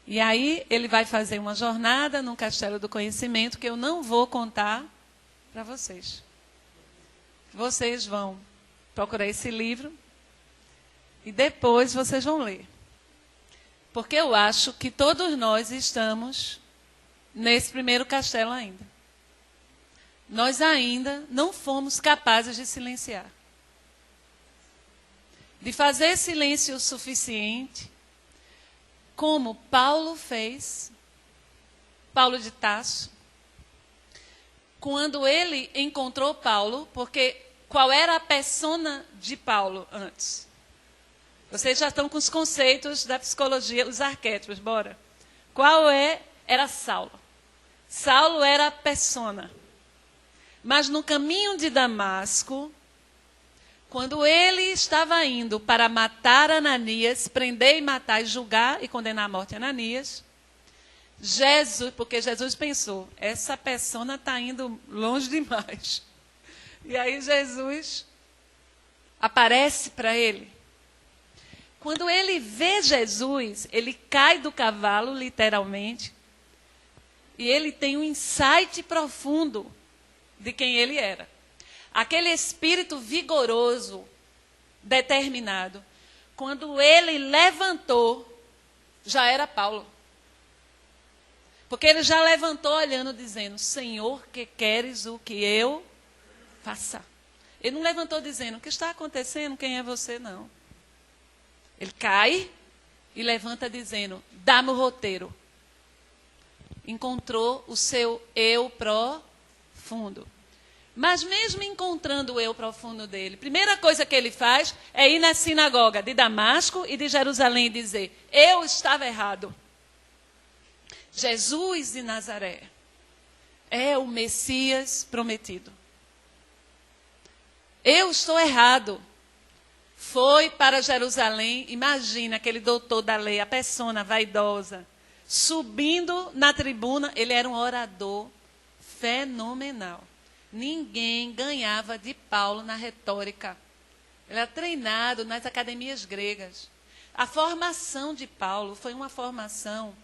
E aí ele vai fazer uma jornada no Castelo do Conhecimento que eu não vou contar para vocês. Vocês vão procurar esse livro e depois vocês vão ler. Porque eu acho que todos nós estamos nesse primeiro castelo ainda. Nós ainda não fomos capazes de silenciar. De fazer silêncio o suficiente, como Paulo fez, Paulo de Tarso, quando ele encontrou Paulo, porque qual era a persona de Paulo antes? Vocês já estão com os conceitos da psicologia, os arquétipos, bora. Era Saulo. Saulo era a persona. Mas no caminho de Damasco, quando ele estava indo para matar Ananias, prender e matar e julgar e condenar à morte Ananias, Jesus, porque Jesus pensou, essa persona está indo longe demais. E aí Jesus aparece para ele. Quando ele vê Jesus, ele cai do cavalo, literalmente, e ele tem um insight profundo de quem ele era. Aquele espírito vigoroso, determinado. Quando ele levantou, já era Paulo. Porque ele já levantou olhando, dizendo, Senhor, que queres o que eu faça? Ele não levantou dizendo, o que está acontecendo? Quem é você? Não. Ele cai e levanta dizendo, dá-me o roteiro. Encontrou o seu eu profundo. Mas mesmo encontrando o eu profundo dele, primeira coisa que ele faz é ir na sinagoga de Damasco e de Jerusalém e dizer, eu estava errado. Jesus de Nazaré é o Messias prometido. Eu estou errado. Foi para Jerusalém, imagina aquele doutor da lei, a persona vaidosa, subindo na tribuna, ele era um orador fenomenal. Ninguém ganhava de Paulo na retórica. Ele era treinado nas academias gregas. A formação de Paulo foi uma formação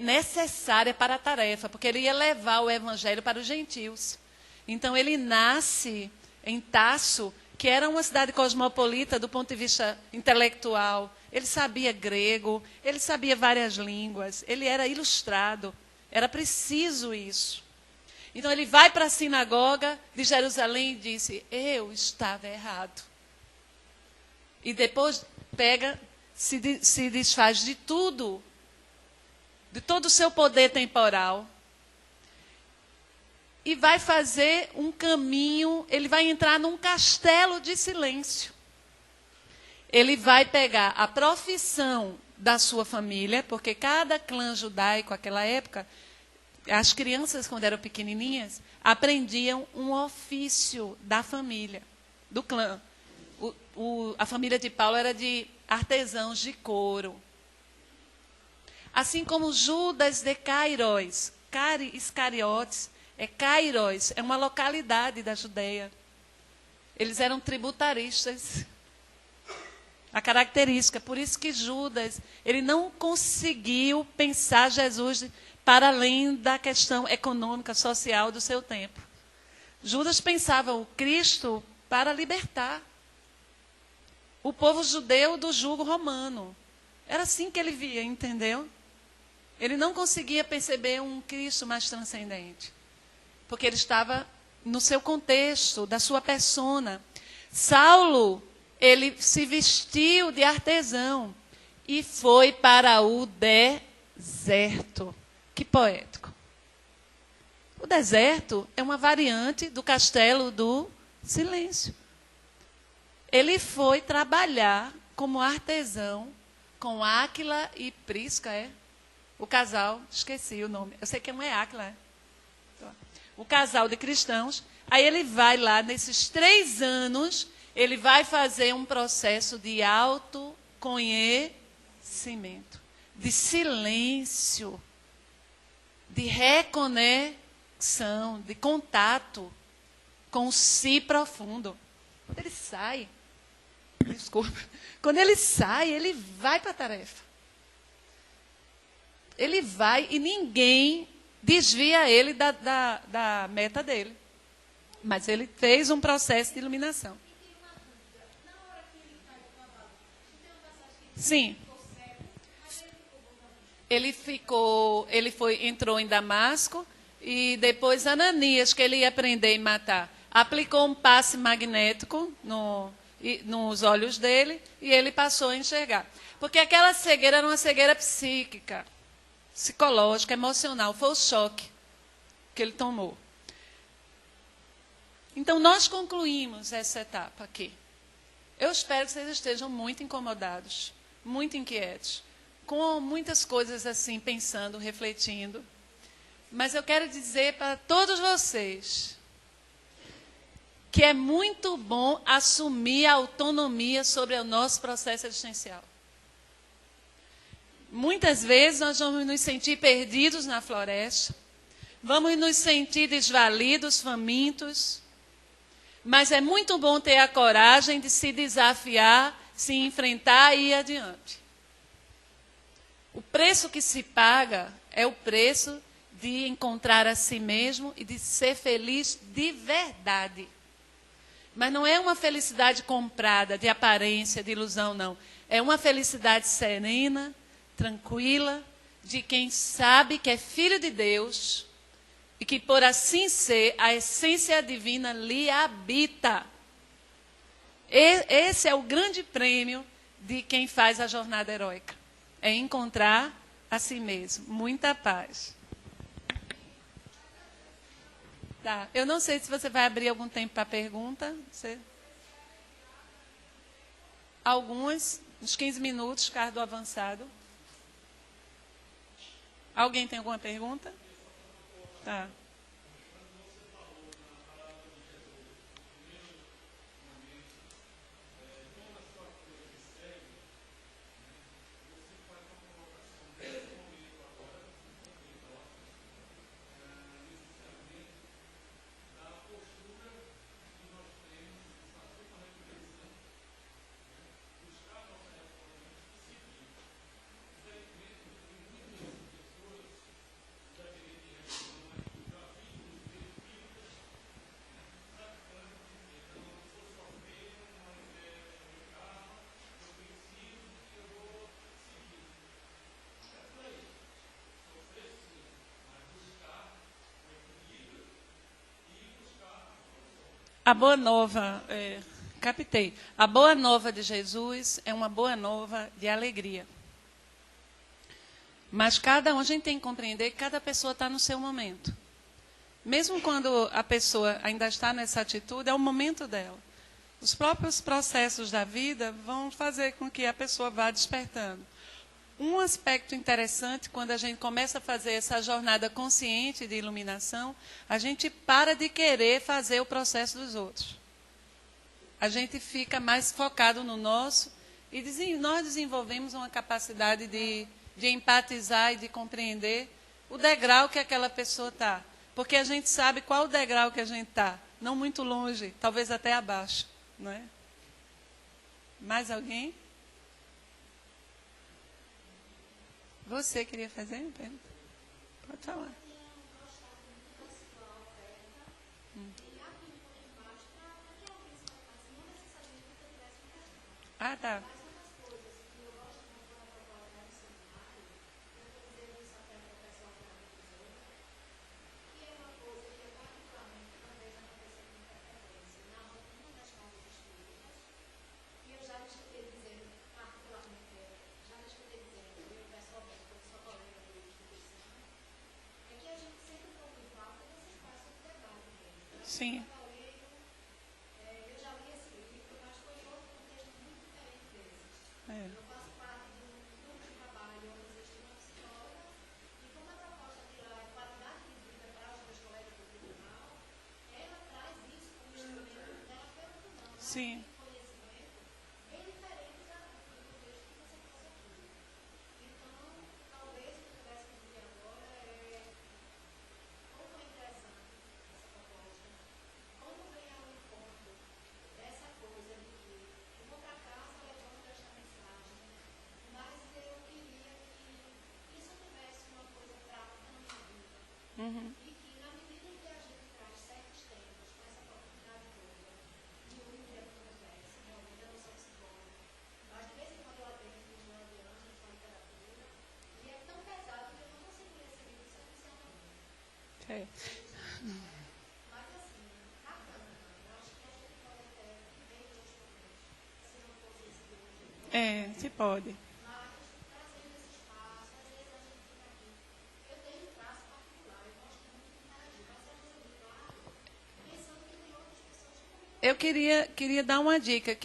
necessária para a tarefa, porque ele ia levar o evangelho para os gentios. Então, ele nasce em Tarso, que era uma cidade cosmopolita do ponto de vista intelectual. Ele sabia grego, ele sabia várias línguas, ele era ilustrado. Era preciso isso. Então, ele vai para a sinagoga de Jerusalém e disse, eu estava errado. E depois pega, se desfaz de tudo, de todo o seu poder temporal, e vai fazer um caminho, ele vai entrar num castelo de silêncio. Ele vai pegar a profissão da sua família, porque cada clã judaico, naquela época, as crianças, quando eram pequenininhas, aprendiam um ofício da família, do clã. A família de Paulo era de artesãos de couro. Assim como Judas de Cairóis, Iscariotes, Cairóis é uma localidade da Judeia. Eles eram tributaristas. A característica, por isso que Judas, ele não conseguiu pensar Jesus para além da questão econômica, social do seu tempo. Judas pensava o Cristo para libertar o povo judeu do jugo romano. Era assim que ele via, entendeu? Ele não conseguia perceber um Cristo mais transcendente, porque ele estava no seu contexto, da sua persona. Saulo, ele se vestiu de artesão e foi para o deserto. Que poético. O deserto é uma variante do castelo do silêncio. Ele foi trabalhar como artesão com Áquila e Prisca, o casal, esqueci o nome. Eu sei que não é Áquila, o casal de cristãos. Aí ele vai lá, nesses 3 anos, ele vai fazer um processo de autoconhecimento, de silêncio, de reconexão, de contato com o si profundo. Quando ele sai, ele vai para a tarefa. Ele vai e ninguém desvia ele da meta dele. Mas ele fez um processo de iluminação. Sim. Entrou em Damasco e depois Ananias, que ele ia prender e matar, aplicou um passe magnético nos olhos dele e ele passou a enxergar. Porque aquela cegueira era uma cegueira psíquica, psicológica, emocional. Foi o choque que ele tomou. Então, nós concluímos essa etapa aqui. Eu espero que vocês estejam muito incomodados, muito inquietos, com muitas coisas assim, pensando, refletindo. Mas eu quero dizer para todos vocês que é muito bom assumir a autonomia sobre o nosso processo existencial. Muitas vezes nós vamos nos sentir perdidos na floresta, vamos nos sentir desvalidos, famintos, mas é muito bom ter a coragem de se desafiar, se enfrentar e ir adiante. O preço que se paga é o preço de encontrar a si mesmo e de ser feliz de verdade. Mas não é uma felicidade comprada, de aparência, de ilusão, não. É uma felicidade serena, tranquila, de quem sabe que é filho de Deus e que, por assim ser, a essência divina lhe habita. Esse é o grande prêmio de quem faz a jornada heróica. É encontrar a si mesmo. Muita paz. Tá. Eu não sei se você vai abrir algum tempo para pergunta. Algumas, uns 15 minutos, caso do avançado. Alguém tem alguma pergunta? Tá. A boa nova, captei. A boa nova de Jesus é uma boa nova de alegria. Mas a gente tem que compreender que cada pessoa está no seu momento. Mesmo quando a pessoa ainda está nessa atitude, é o momento dela. Os próprios processos da vida vão fazer com que a pessoa vá despertando. Um aspecto interessante, quando a gente começa a fazer essa jornada consciente de iluminação, a gente para de querer fazer o processo dos outros. A gente fica mais focado no nosso e nós desenvolvemos uma capacidade de empatizar e de compreender o degrau que aquela pessoa está. Porque a gente sabe qual o degrau que a gente está. Não muito longe, talvez até abaixo. Não é? Mais alguém? Você queria fazer uma pergunta? Pode falar. Ah, tá. Sim. É. Sim. Uhum. É. Se pode. Eu queria dar uma dica.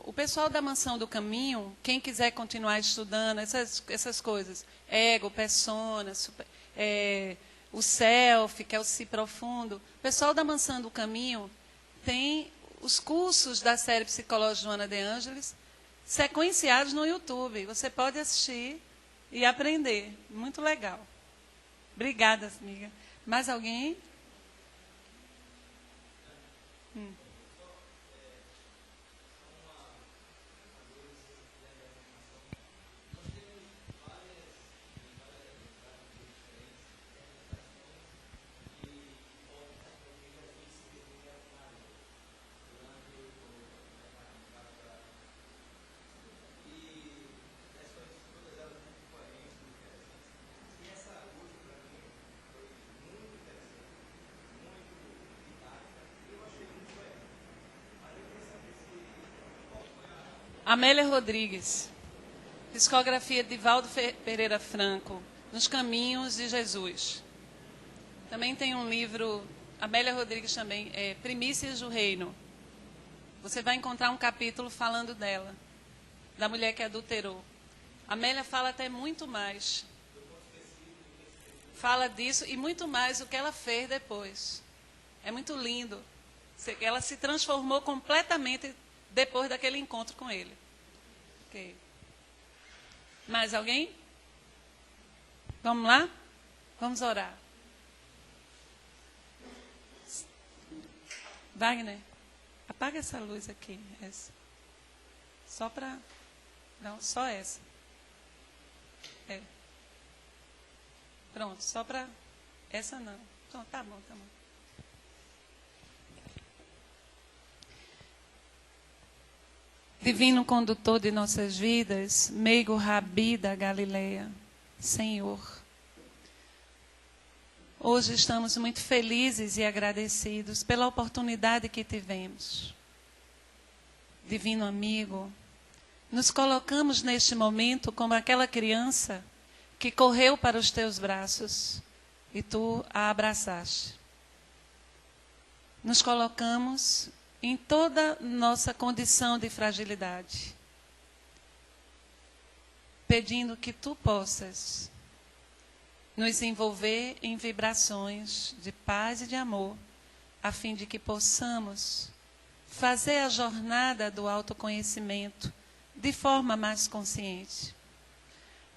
O pessoal da Mansão do Caminho, quem quiser continuar estudando essas coisas, ego, persona, o self, que é o si profundo, o pessoal da Mansão do Caminho tem os cursos da série Psicológica Joana de Ângeles sequenciados no YouTube. Você pode assistir e aprender. Muito legal. Obrigada, amiga. Mais alguém? Amélia Rodrigues. Psicografia de Valdo Pereira Franco, Nos Caminhos de Jesus. Também tem um livro, Amélia Rodrigues também, Primícias do Reino. Você vai encontrar um capítulo falando dela, da mulher que adulterou. Amélia fala até muito mais. Fala disso e muito mais o que ela fez depois. É muito lindo. Ela se transformou completamente depois daquele encontro com ele. Okay. Mais alguém? Vamos lá? Vamos orar. Wagner, apaga essa luz aqui. Essa. Só para... Não, só essa. Pronto, só para... Essa não. Então, tá bom, tá bom. Divino condutor de nossas vidas, meigo Rabi da Galileia, Senhor. Hoje estamos muito felizes e agradecidos pela oportunidade que tivemos. Divino amigo, nos colocamos neste momento como aquela criança que correu para os teus braços e tu a abraçaste. Nos colocamos em toda nossa condição de fragilidade, pedindo que tu possas nos envolver em vibrações de paz e de amor, a fim de que possamos fazer a jornada do autoconhecimento de forma mais consciente.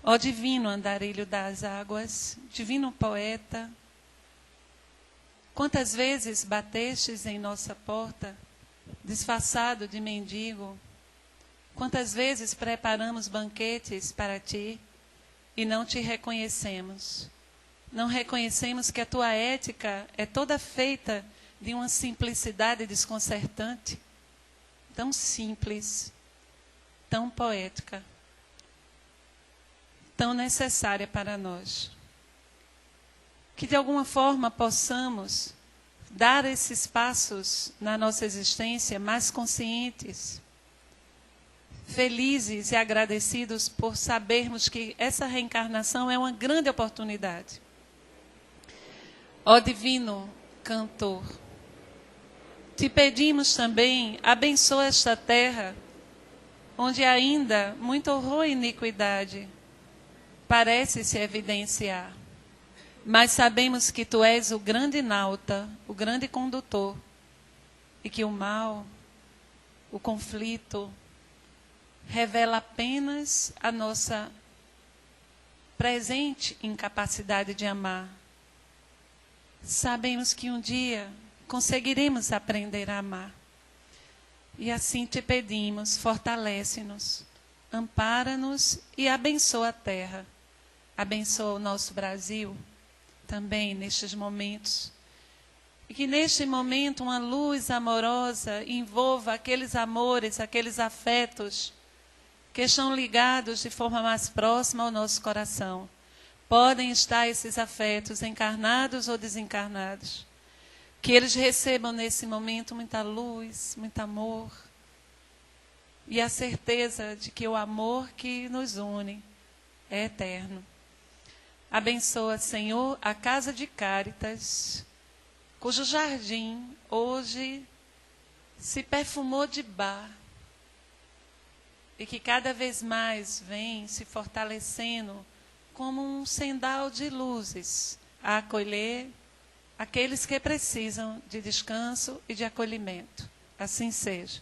Ó divino andarilho das águas, divino poeta, quantas vezes batestes em nossa porta, disfarçado de mendigo? Quantas vezes preparamos banquetes para ti e não te reconhecemos? Não reconhecemos que a tua ética é toda feita de uma simplicidade desconcertante, tão simples, tão poética, tão necessária para nós. Que de alguma forma possamos dar esses passos na nossa existência mais conscientes, felizes e agradecidos por sabermos que essa reencarnação é uma grande oportunidade. Ó divino cantor, te pedimos também, abençoa esta terra, onde ainda muito horror e iniquidade parece se evidenciar. Mas sabemos que tu és o grande nauta, o grande condutor, e que o mal, o conflito, revela apenas a nossa presente incapacidade de amar. Sabemos que um dia conseguiremos aprender a amar. E assim te pedimos, fortalece-nos, ampara-nos e abençoa a terra. Abençoa o nosso Brasil também nestes momentos. E que neste momento uma luz amorosa envolva aqueles amores, aqueles afetos que estão ligados de forma mais próxima ao nosso coração. Podem estar esses afetos encarnados ou desencarnados. Que eles recebam nesse momento muita luz, muito amor. E a certeza de que o amor que nos une é eterno. Abençoa, Senhor, a Casa de Cáritas, cujo jardim hoje se perfumou de bar e que cada vez mais vem se fortalecendo como um sendal de luzes a acolher aqueles que precisam de descanso e de acolhimento. Assim seja.